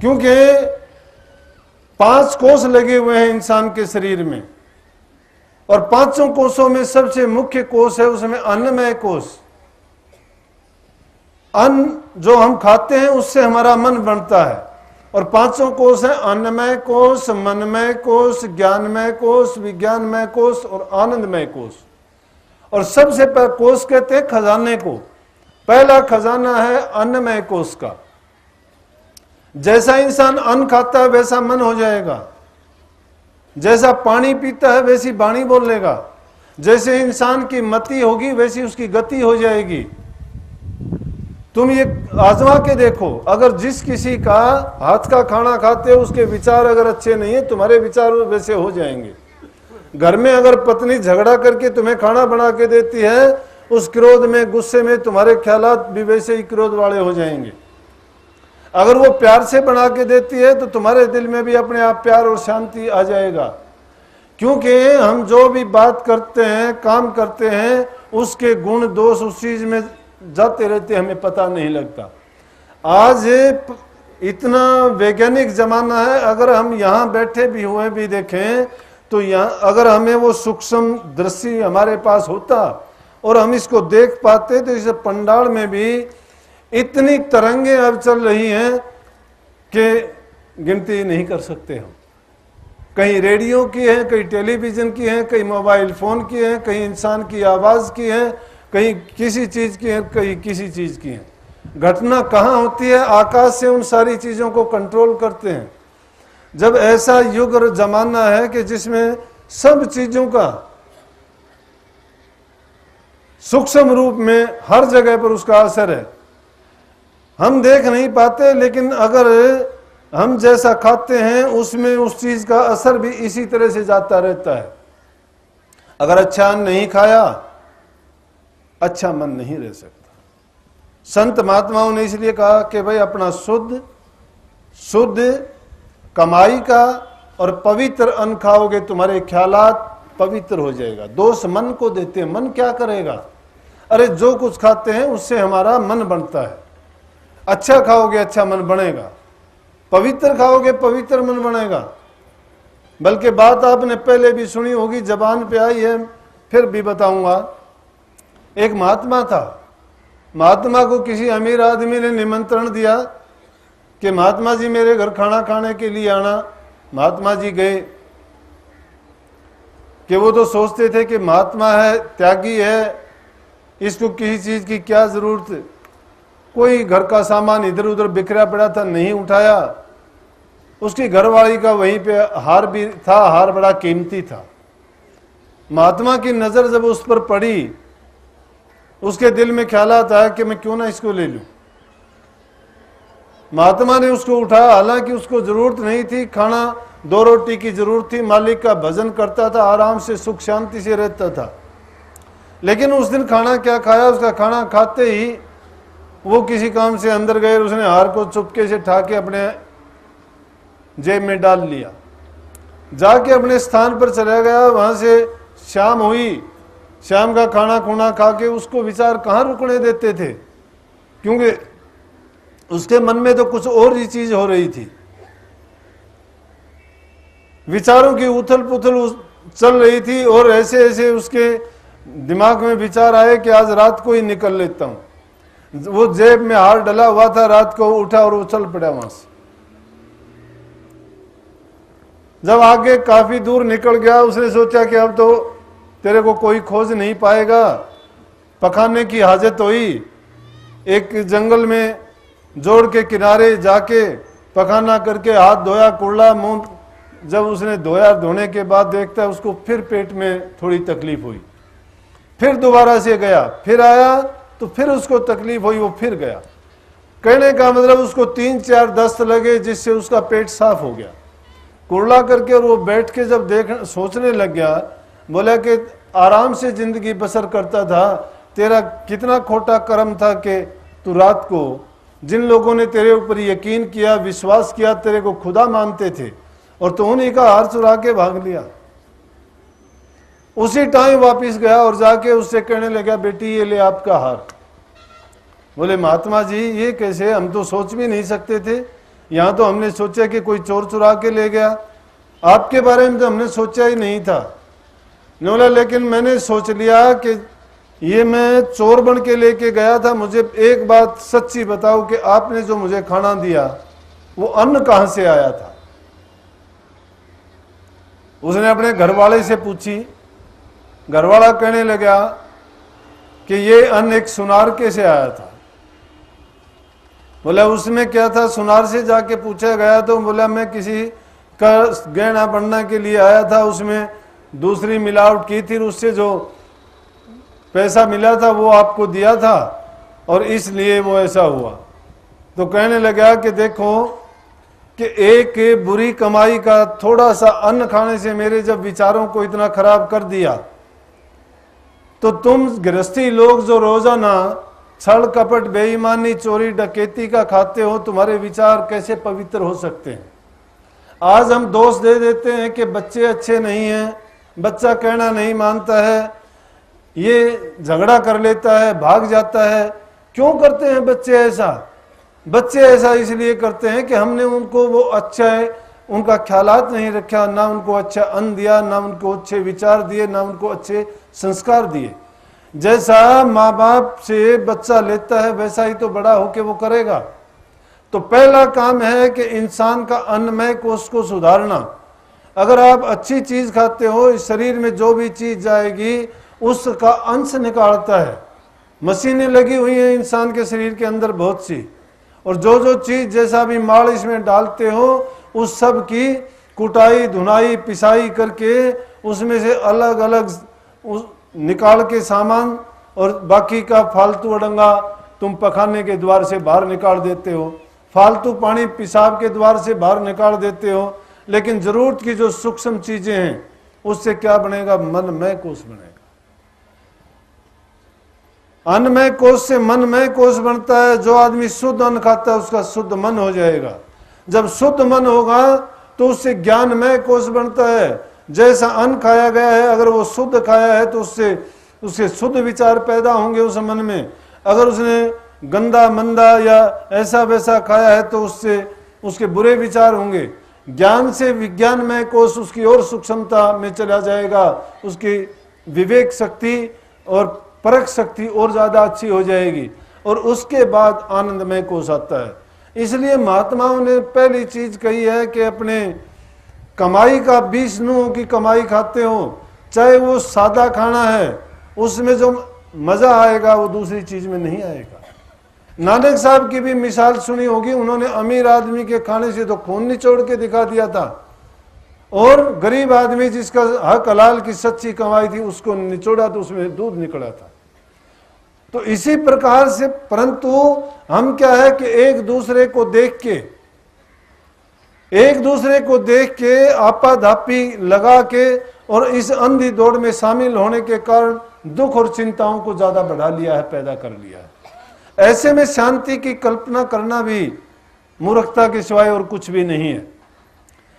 क्योंकि 5 कोष लगे हुए हैं इंसान के शरीर में, और 5 कोषों में सबसे मुख्य कोष है उसमें अन्नमय कोष। अन्न जो हम खाते हैं उससे हमारा मन बनता है, और 5 कोष हैं अन्नमय कोष, मनमय कोष, ज्ञानमय कोष, विज्ञानमय कोष और आनंदमय कोष। और सबसे पहले कोष कहते हैं खजाने को। पहला खजाना है अन्नमय कोष का। जैसा इंसान अन्न खाता है वैसा मन हो जाएगा, जैसा पानी पीता है वैसी वाणी बोलेगा, जैसे इंसान की मति होगी वैसी उसकी गति हो जाएगी। तुम ये आजमा के देखो, अगर जिस किसी का हाथ का खाना खाते हो उसके विचार अगर अच्छे नहीं है, तुम्हारे विचार वैसे हो जाएंगे। घर में अगर पत्नी झगड़ा करके तुम्हें खाना बना के देती है, उस क्रोध में गुस्से में तुम्हारे ख्यालात भी वैसे ही क्रोध वाले हो जाएंगे। अगर वो प्यार से बना के देती है तो तुम्हारे दिल में भी अपने आप प्यार और शांति आ जाएगा। क्योंकि हम जो भी बात करते हैं, काम करते हैं, उसके गुण दोष उस चीज में जाते रहते, हमें पता नहीं लगता। आज इतना वैज्ञानिक जमाना है, अगर हम यहाँ बैठे भी हुए भी देखें तो यहाँ अगर हमें वो सूक्ष्म दृष्टि हमारे पास होता और हम इसको देख पाते तो इस पंडाल में भी इतनी तरंगे अब चल रही हैं कि गिनती नहीं कर सकते हम। कहीं रेडियो की है, कहीं टेलीविजन की है, कहीं मोबाइल फोन की है, कहीं इंसान की आवाज की है, कहीं किसी चीज की है, कहीं किसी चीज की है। घटना कहाँ होती है? आकाश से उन सारी चीजों को कंट्रोल करते हैं। जब ऐसा युग और जमाना है कि जिसमें सब चीजों का सूक्ष्म रूप में हर जगह पर उसका असर है, हम देख नहीं पाते, लेकिन अगर हम जैसा खाते हैं उसमें उस चीज का असर भी इसी तरह से जाता रहता है। अगर अच्छा अन्न नहीं खाया, अच्छा मन नहीं रह सकता। संत महात्माओं ने इसलिए कहा कि भाई अपना शुद्ध कमाई का और पवित्र अन्न खाओगे, तुम्हारे ख्यालात पवित्र हो जाएगा। दोष मन को देते हैं, मन क्या करेगा? अरे जो कुछ खाते हैं उससे हमारा मन बनता है। अच्छा खाओगे अच्छा मन बनेगा, पवित्र खाओगे पवित्र मन बनेगा। बल्कि बात आपने पहले भी सुनी होगी, जबान पे आई है, फिर भी बताऊंगा। एक महात्मा था, महात्मा को किसी अमीर आदमी ने निमंत्रण दिया कि महात्मा जी मेरे घर खाना खाने के लिए आना। महात्मा जी गए। कि वो तो सोचते थे कि महात्मा है, त्यागी है, इसको किसी चीज की क्या जरूरत है। कोई घर का सामान इधर उधर बिखरा पड़ा था, नहीं उठाया। उसकी घरवाली का वहीं पे हार भी था, हार बड़ा कीमती था। महात्मा की नजर जब उस पर पड़ी, उसके दिल में ख्यालात आया कि मैं क्यों ना इसको ले लूं। महात्मा ने उसको उठाया, हालांकि उसको जरूरत नहीं थी, खाना 2 रोटी की जरूरत थी, मालिक का भजन करता था, आराम से सुख शांति से रहता था। लेकिन उस दिन खाना क्या खाया, उसका खाना खाते ही वो किसी काम से अंदर गए, उसने हार को चुपके से उठा के अपने जेब में डाल लिया, जाके अपने स्थान पर चला गया। वहां से शाम हुई, शाम का खाना खुना खा के उसको विचार कहाँ रुकने देते थे, क्योंकि उसके मन में तो कुछ और ही चीज हो रही थी। विचारों की उथल पुथल चल रही थी, और ऐसे ऐसे उसके दिमाग में विचार आए कि आज रात को ही निकल लेता हूं। वो जेब में हार डला हुआ था, रात को उठा और उछल पड़ा वहां से। जब आगे काफी दूर निकल गया, उसने सोचा कि अब तो तेरे को कोई खोज नहीं पाएगा। पखाने की हाजत हुई, एक जंगल में जोड़ के किनारे जाके पखाना करके हाथ धोया, कुल्ला मुंह जब उसने धोया, धोने के बाद देखता है उसको फिर पेट में थोड़ी तकलीफ हुई। फिर दोबारा से गया, फिर आया तो फिर उसको तकलीफ हुई, वो फिर गया। कहने का मतलब उसको 3-4 दस्त लगे, जिससे उसका पेट साफ हो गया। कुर्ला करके और वो बैठ के जब सोचने लग गया, बोला कि आराम से जिंदगी बसर करता था, तेरा कितना खोटा कर्म था कि तू रात को जिन लोगों ने तेरे ऊपर यकीन किया, विश्वास किया, तेरे को खुदा मानते थे, और तो उन्हीं का हार चुरा के भाग लिया। उसी टाइम वापिस गया और जाके उससे कहने लगा, बेटी ये ले आपका हार। बोले महात्मा जी ये कैसे, हम तो सोच भी नहीं सकते थे, यहाँ तो हमने सोचा कि कोई चोर चुरा के ले गया, आपके बारे में तो हमने सोचा ही नहीं था। बोला लेकिन मैंने सोच लिया कि ये मैं चोर बन के लेके गया था, मुझे एक बात सच्ची बताओ कि आपने जो मुझे खाना दिया वो अन्न कहाँ से आया था। उसने अपने घरवाले से पूछी, घरवाला कहने लगा कि ये अन्न एक सुनार के से आया था। बोला उसमें क्या था, सुनार से जाके पूछा गया तो बोला मैं किसी का गहना बनने के लिए आया था, उसमें दूसरी मिलावट की थी, उससे जो पैसा मिला था वो आपको दिया था और इसलिए वो ऐसा हुआ। तो कहने लगा कि देखो कि एक बुरी कमाई का थोड़ा सा अन्न खाने से मेरे जब विचारों को इतना खराब कर दिया, तो तुम गृहस्थी लोग जो रोजाना छल कपट बेईमानी चोरी डकैती का खाते हो, तुम्हारे विचार कैसे पवित्र हो सकते हैं। आज हम दोष दे देते हैं कि बच्चे अच्छे नहीं हैं, बच्चा कहना नहीं मानता है, ये झगड़ा कर लेता है, भाग जाता है। क्यों करते हैं बच्चे ऐसा? बच्चे ऐसा इसलिए करते हैं कि हमने उनको वो अच्छा है उनका ख्यालात नहीं रखा, ना उनको अच्छा अन्न दिया, ना उनको अच्छे विचार दिए, ना उनको अच्छे संस्कार दिए। जैसा माँ बाप से बच्चा लेता है वैसा ही तो बड़ा होके वो करेगा। तो पहला काम है कि इंसान का अन्नमय कोष को सुधारना। अगर आप अच्छी चीज खाते हो, इस शरीर में जो भी चीज जाएगी उसका अंश निकालता है। मशीनें लगी हुई हैं इंसान के शरीर के अंदर बहुत सी, और जो जो चीज जैसा भी माल इसमें डालते हो उस सब की कुटाई धुनाई पिसाई करके उसमें से अलग अलग निकाल के सामान और बाकी का फालतू अडंगा तुम पखाने के द्वार से बाहर निकाल देते हो, फालतू पानी पेशाब के द्वार से बाहर निकाल देते हो। लेकिन जरूरत की जो सूक्ष्म चीजें हैं उससे क्या बनेगा? मनमय कोष बनेगा। अन्नमय कोष से मनमय कोष बनता है। जो आदमी शुद्ध अन्न खाता है उसका शुद्ध मन हो जाएगा। जब शुद्ध मन होगा तो उससे ज्ञानमय कोष बनता है। जैसा अन्न खाया गया है, अगर वो शुद्ध खाया है तो उससे शुद्ध विचार पैदा होंगे उस मन में। अगर उसने गंदा मंदा या ऐसा वैसा खाया है तो उससे उसके बुरे विचार होंगे। ज्ञान से विज्ञानमय कोष उसकी और सूक्ष्मता में चला जाएगा, उसकी विवेक शक्ति और परख शक्ति और ज्यादा अच्छी हो जाएगी, और उसके बाद आनंदमय कोष आता है। इसलिए महात्माओं ने पहली चीज कही है कि अपने कमाई का 20 नुओं की कमाई खाते हो, चाहे वो सादा खाना है, उसमें जो मजा आएगा वो दूसरी चीज में नहीं आएगा। नानक साहब की भी मिसाल सुनी होगी, उन्होंने अमीर आदमी के खाने से तो खून निचोड़ के दिखा दिया था, और गरीब आदमी जिसका हक हलाल की सच्ची कमाई थी उसको निचोड़ा तो उसमें दूध निकला था। तो इसी प्रकार से, परंतु हम क्या है कि एक दूसरे को देख के आपाधापी लगा के और इस अंधी दौड़ में शामिल होने के कारण दुख और चिंताओं को ज्यादा बढ़ा लिया है, पैदा कर लिया है। ऐसे में शांति की कल्पना करना भी मूर्खता के सिवाय और कुछ भी नहीं है।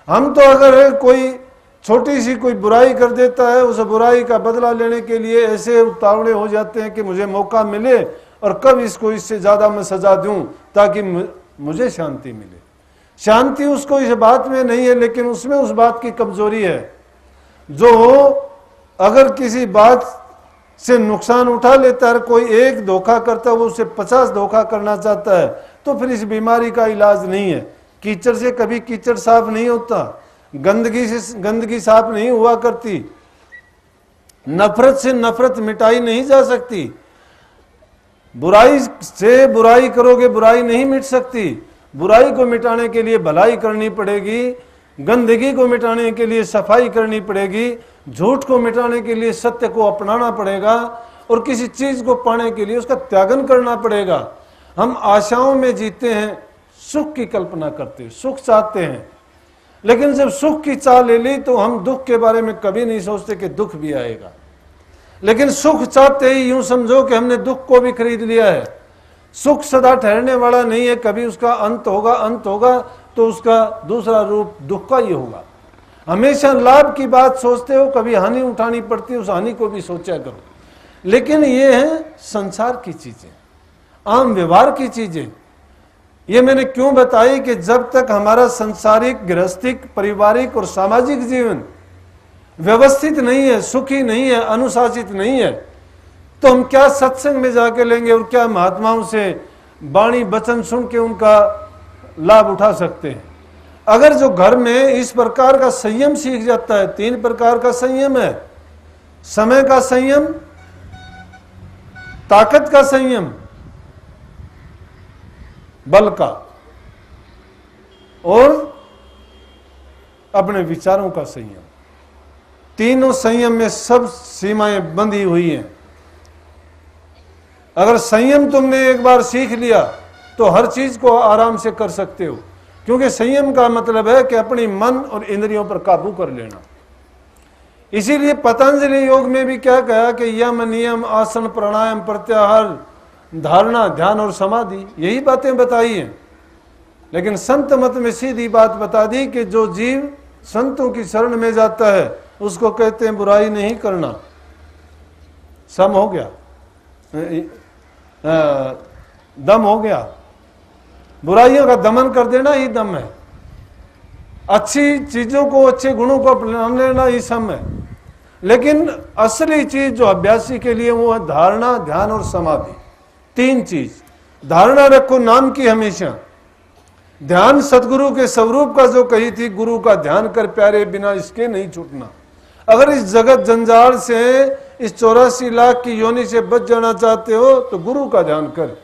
हम तो अगर कोई छोटी सी कोई बुराई कर देता है, उस बुराई का बदला लेने के लिए ऐसे उतावले हो जाते हैं कि मुझे मौका मिले और कब इससे ज्यादा मैं सजा दूं ताकि मुझे शांति मिले। शांति उसको इस बात में नहीं है, लेकिन उसमें उस बात की कमजोरी है। जो अगर किसी बात से नुकसान उठा लेता है, कोई एक धोखा करता है वो उसे 50 धोखा करना चाहता है, तो फिर इस बीमारी का इलाज नहीं है। कीचड़ से कभी कीचड़ साफ नहीं होता, गंदगी से गंदगी साफ नहीं हुआ करती, नफरत से नफरत मिटाई नहीं जा सकती, बुराई से बुराई करोगे बुराई नहीं मिट सकती। बुराई को मिटाने के लिए भलाई करनी पड़ेगी, गंदगी को मिटाने के लिए सफाई करनी पड़ेगी, झूठ को मिटाने के लिए सत्य को अपनाना पड़ेगा, और किसी चीज को पाने के लिए उसका त्यागन करना पड़ेगा। हम आशाओं में जीते हैं, सुख की कल्पना करते हैं, सुख चाहते हैं, लेकिन जब सुख की चाह ले ली तो हम दुख के बारे में कभी नहीं सोचते कि दुख भी आएगा। लेकिन सुख चाहते ही यूं समझो कि हमने दुख को भी खरीद लिया है। सुख सदा ठहरने वाला नहीं है, कभी उसका अंत होगा तो उसका दूसरा रूप दुख का ही होगा। हमेशा लाभ की बात सोचते हो, कभी हानि उठानी पड़ती है, उस हानि को भी सोचा करो। लेकिन ये है संसार की चीजें, आम व्यवहार की चीजें। ये मैंने क्यों बताई कि जब तक हमारा संसारिक, गृहस्थिक, पारिवारिक और सामाजिक जीवन व्यवस्थित नहीं है, सुखी नहीं है, अनुशासित नहीं है, तो हम क्या सत्संग में जाके लेंगे और क्या महात्माओं से वाणी वचन सुन के उनका लाभ उठा सकते हैं। अगर जो घर में इस प्रकार का संयम सीख जाता है, 3 प्रकार का संयम है, समय का संयम, ताकत का संयम, बल का, और अपने विचारों का संयम, तीनों संयम में सब सीमाएं बंधी हुई हैं। अगर संयम तुमने एक बार सीख लिया तो हर चीज को आराम से कर सकते हो, क्योंकि संयम का मतलब है कि अपनी मन और इंद्रियों पर काबू कर लेना। इसीलिए पतंजलि योग में भी क्या कहा कि यम, नियम, आसन, प्राणायाम, प्रत्याहार, धारणा, ध्यान और समाधि, यही बातें बताई हैं। लेकिन संत मत में सीधी बात बता दी कि जो जीव संतों की शरण में जाता है उसको कहते हैं बुराई नहीं करना। सम हो गया, दम हो गया, बुराइयों का दमन कर देना ही दम है। अच्छी चीजों को, अच्छे गुणों को अपना लेना ही सम है। लेकिन असली चीज जो अभ्यासी के लिए वो है धारणा, ध्यान और समाधि। 3 चीज। धारणा रखो नाम की हमेशा। ध्यान सदगुरु के स्वरूप का जो कही थी, गुरु का ध्यान कर प्यारे, बिना इसके नहीं छूटना। अगर इस जगत जंजाल से, इस 84 लाख की योनि से बच जाना चाहते हो तो गुरु का ध्यान कर।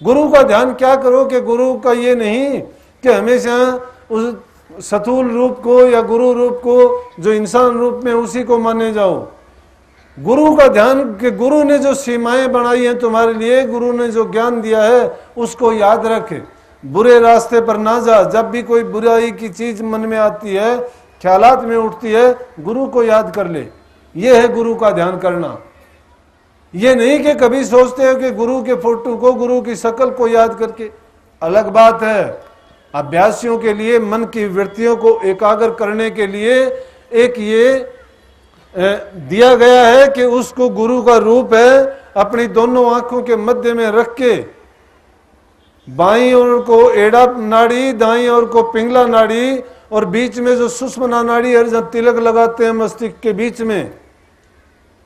गुरु का ध्यान क्या करो कि गुरु का ये नहीं कि हमेशा उस स्थूल रूप को या गुरु रूप को जो इंसान रूप में उसी को माने जाओ। गुरु का ध्यान कि गुरु ने जो सीमाएं बनाई हैं तुम्हारे लिए, गुरु ने जो ज्ञान दिया है उसको याद रखे। बुरे रास्ते पर ना जा। जब भी कोई बुराई की चीज मन में आती है, ख्यालात में उठती है, गुरु को याद कर ले। ये है गुरु का ध्यान करना। ये नहीं कि कभी सोचते हो कि गुरु के फोटो को, गुरु की शक्ल को याद करके। अलग बात है। अभ्यासियों के लिए मन की वृत्तियों को एकाग्र करने के लिए एक ये दिया गया है कि उसको गुरु का रूप है, अपनी दोनों आंखों के मध्य में रख के बाईं ओर को एड़ा नाड़ी, दाईं ओर को पिंगला नाड़ी, और बीच में जो सुषुम्ना नाड़ी है जब तिलक लगाते हैं मस्तिष्क के बीच में,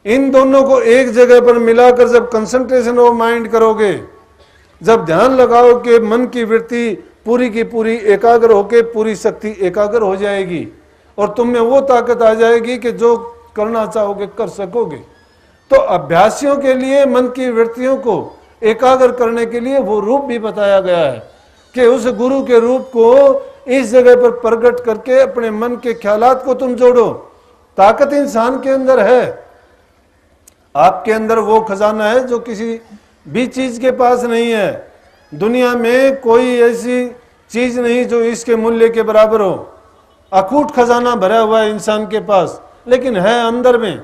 इन दोनों को एक जगह पर मिलाकर जब कंसंट्रेशन ऑफ माइंड करोगे, जब ध्यान लगाओ कि मन की वृत्ति पूरी की पूरी एकाग्र होके पूरी शक्ति एकाग्र हो जाएगी और तुम में वो ताकत आ जाएगी कि जो करना चाहोगे कर सकोगे। तो अभ्यासियों के लिए मन की वृत्तियों को एकाग्र करने के लिए वो रूप भी बताया गया है कि उस गुरु के रूप को इस जगह पर प्रकट करके अपने मन के ख्यालात को तुम जोड़ो। ताकत इंसान के अंदर है। आपके अंदर वो खजाना है जो किसी भी चीज के पास नहीं है। दुनिया में कोई ऐसी चीज नहीं जो इसके मूल्य के बराबर हो। अकूट खजाना भरा हुआ है इंसान के पास, लेकिन है अंदर में,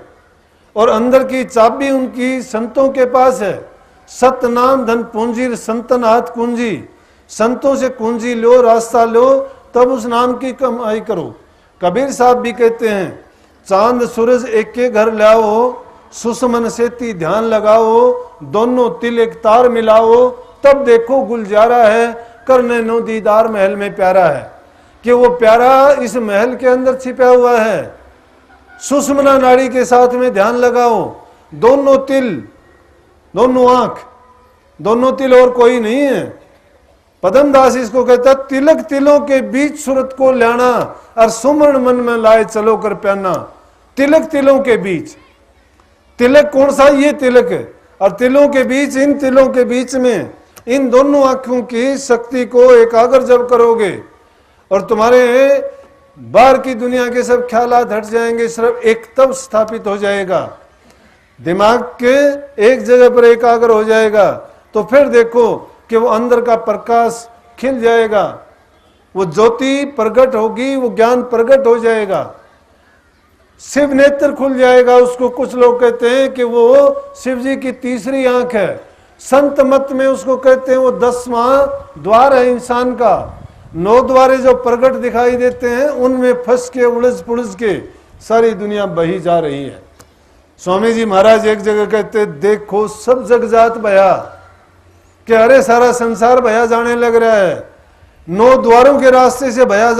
और अंदर की चाबी उनकी संतों के पास है। सत नाम धन पूंजी संतन हाथ कुंजी। संतों से कुंजी लो, रास्ता लो, तब उस नाम की कमाई करो। कबीर साहब भी कहते हैं, चांद सूरज एक के घर लाओ, सुषमन सेती ध्यान लगाओ, दोनों तिल एक तार मिलाओ, तब देखो गुलजारा है, करने नो दीदार महल में प्यारा है। कि वो प्यारा इस महल के अंदर छिपा हुआ है। सुषुम्ना नाड़ी के साथ में ध्यान लगाओ, दोनों तिल, दोनों आंख, दोनों तिल और कोई नहीं है। पद्मदास इसको कहता, तिलक तिलों के बीच सूरत को लाना और सुमरण मन में लाए चलो कर प्याना। तिलक तिलों के बीच, तिलक कौन सा? ये तिलक है। और तिलों के बीच, इन तिलों के बीच में इन दोनों आंखों की शक्ति को एकाग्र जब करोगे और तुम्हारे बाहर की दुनिया के सब ख्यालात हट जाएंगे, सिर्फ एक तब स्थापित हो जाएगा, दिमाग के एक जगह पर एकाग्र हो जाएगा, तो फिर देखो कि वो अंदर का प्रकाश खिल जाएगा, वो ज्योति प्रकट होगी, वो ज्ञान प्रकट हो जाएगा, शिव नेत्र खुल जाएगा। उसको कुछ लोग कहते हैं कि वो शिव जी की तीसरी आंख है। संत मत में उसको कहते हैं वो 10वां द्वार है इंसान का। 9 द्वारे जो प्रकट दिखाई देते हैं उनमें फंस के उलझ पुलझ के सारी दुनिया बही जा रही है। स्वामी जी महाराज एक जगह कहते, देखो सब जग जात बया, कि अरे सारा संसार भया जाने लग रहा है, 9 द्वारों के रास्ते से भया